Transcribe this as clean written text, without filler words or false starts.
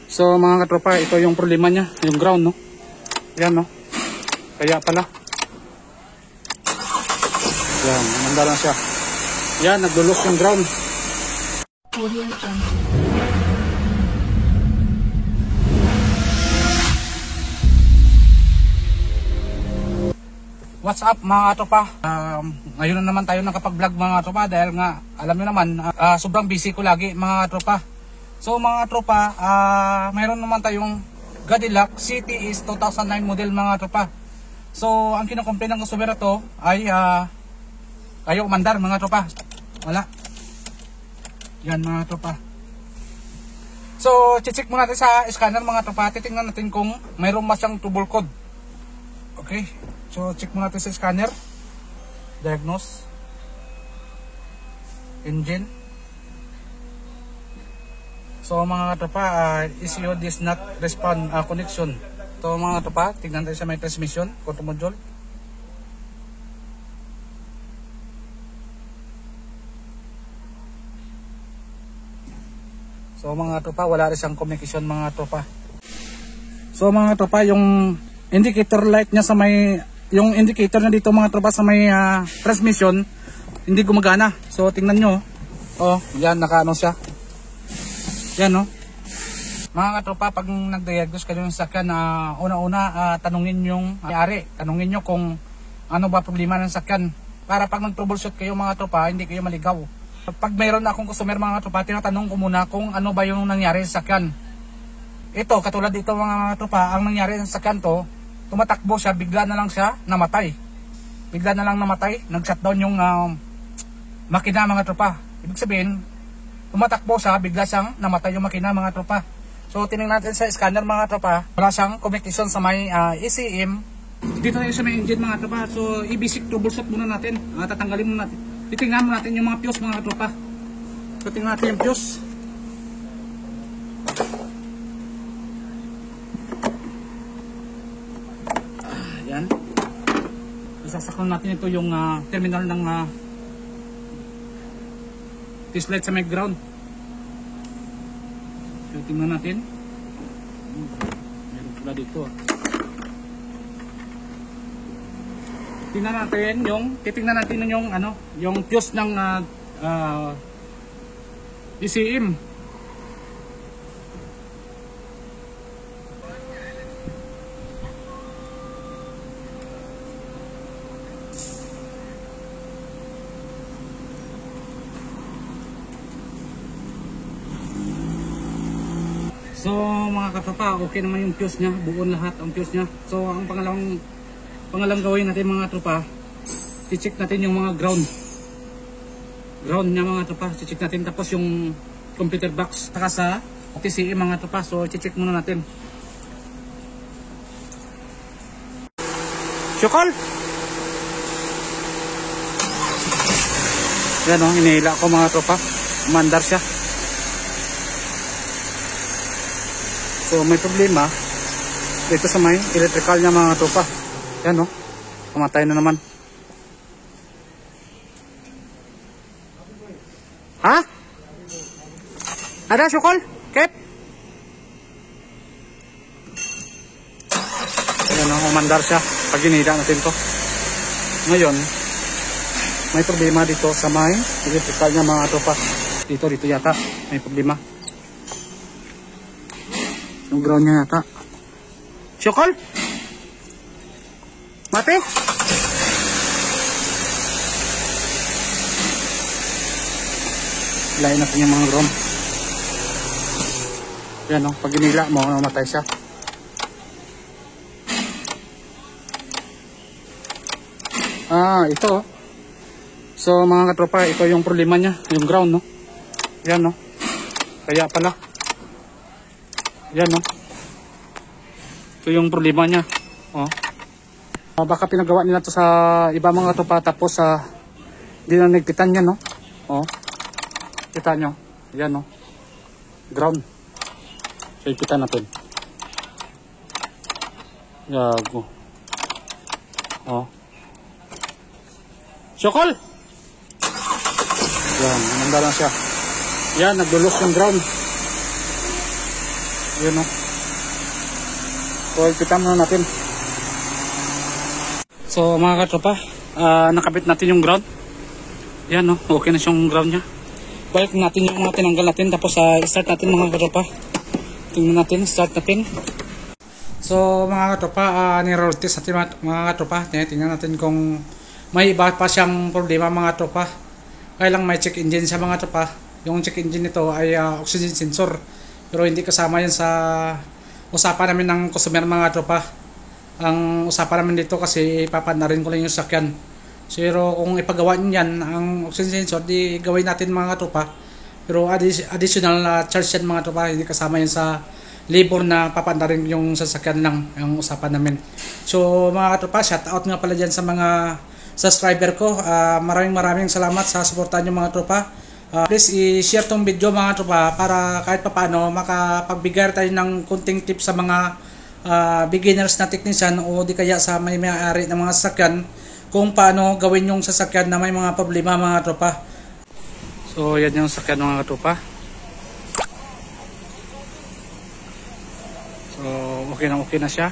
So mga katropa, ito yung problema niya, yung ground, no? Yan, no? Kaya pala. Yan, namanda lang siya. Yan, nagdulos yung ground. What's up mga katropa? Ngayon na naman tayo nakapag-vlog mga katropa dahil nga alam nyo naman sobrang busy ko lagi mga katropa. So mga katropa, mayroon naman tayong Cadillac CTS 2009 model mga katropa. So ang kinakomplain ng customer to ay kayo mandar mga katropa. Wala. Yan mga katropa. So check muna natin sa scanner mga katropa. Titingnan natin kung mayroon ba siyang trouble code. Okay. So check muna natin sa scanner. Diagnose. Engine. So mga katropa, ECU does not respond connection. So mga katropa, tignan tayo sa may transmission, control module. So mga katropa, wala rin siyang communication mga katropa. So mga katropa, yung indicator light niya sa may yung indicator na dito mga tropa sa may transmission hindi gumagana. So tingnan nyo. Oh, yan nakaano siya. Yan no. Mga katropa, pag nag-diagnose kayo ng sakyan, una-una tanungin yung may-ari. Tanungin nyo kung ano ba problema ng sakyan. Para pag nag-troubleshoot kayo mga tropa, hindi kayo maligaw. Pag mayroon akong customer mga tropa, tinatanong ko muna kung ano ba yung nangyari sa sakyan. Ito, katulad dito mga tropa, ang nangyari sa sakyan to, tumatakbo siya, bigla na lang siya namatay. Bigla na lang namatay, nag-shutdown yung makina mga tropa. Ibig sabihin, tumatakbo siya, bigla siyang namatay yung makina mga tropa. So tingnan natin sa scanner mga tropa, wala siyang communication sa may ECM. Dito tayo sa may engine mga tropa. So i-basic troubleshoot muna natin. Tatanggalin muna natin. Titingnan muna natin yung mga fuse mga tropa. So tingnan natin yung fuse. Yan. Isasaklan natin ito yung terminal ng test light sa may ground. So tingnan natin. Meron pala dito. Titingnan natin yung yung fuse ng ECM. So mga katropa, okay naman yung fuse niya, buo lahat ang fuse niya. So ang pangalawang gawin natin mga tropa, i-check natin yung mga ground niya mga tropa, i-check natin. Tapos yung computer box taka sa TCM mga tropa, so i-check muna natin. Syukol! Yan o, hinihila ko mga tropa, mandar siya. So may problema dito sa may electrical niya mga tropa. Yan no, pumatay na naman. Ha? Ada syukol? Kep? Yan no, umandar siya. Pag ginida natin to. Ngayon, may problema dito sa may electrical niya mga tropa. Dito yata may problema. Yung ground niya yata. Syukol? Mati? Hilahin natin yung mga ground. Yan o, pag ginila mo, namatay siya. Ito. So mga katropa, ito yung problema niya. Yung ground no. Yan no. Kaya pala. Yan no. Ito yung problema niya. Oh. Baka pinagawa nila to sa iba mga tropa, tapos hindi na nagpitan niya no. Oh. Kita nyo. Yan no. Ground. So ipitan natin. Yago. Oh. Syukol! Yan, nanda lang siya. Yan, nagdulos yung ground. Yun o. So ipitan muna natin. So mga katropa, nakabit natin yung ground. Yan o, okay na siyang ground nya. Balik natin yung mga tinanggal natin. Tapos start natin mga katropa. Tingnan natin, start natin. So mga katropa, ni-roll test natin mga katropa. Tingnan natin kung may iba pa siyang problema mga katropa. Kaya lang may check engine siya mga katropa. Yung check engine nito ay oxygen sensor. Pero hindi kasama yan sa usapan namin ng customer mga katropa. Ang usapan namin dito kasi ipapanda rin ko lang yung sakyan. Pero kung ipagawa nyo yan, ang oxygen sensor, di gawin natin mga katropa. Pero additional charge yan mga katropa. Hindi kasama yan sa labor na papanda rin yung sasakyan lang ang usapan namin. So mga katropa, shout out nga pala dyan sa mga subscriber ko. Maraming salamat sa suportahan nyo mga katropa. Please i-share tong video mga tropa para kahit papaano makapagbigay tayo ng kunting tips sa mga beginners na technician o di kaya sa may-ari ng mga sasakyan kung paano gawin yung sasakyan na may mga problema mga tropa. So yan yung sasakyan mga tropa. So okay na siya.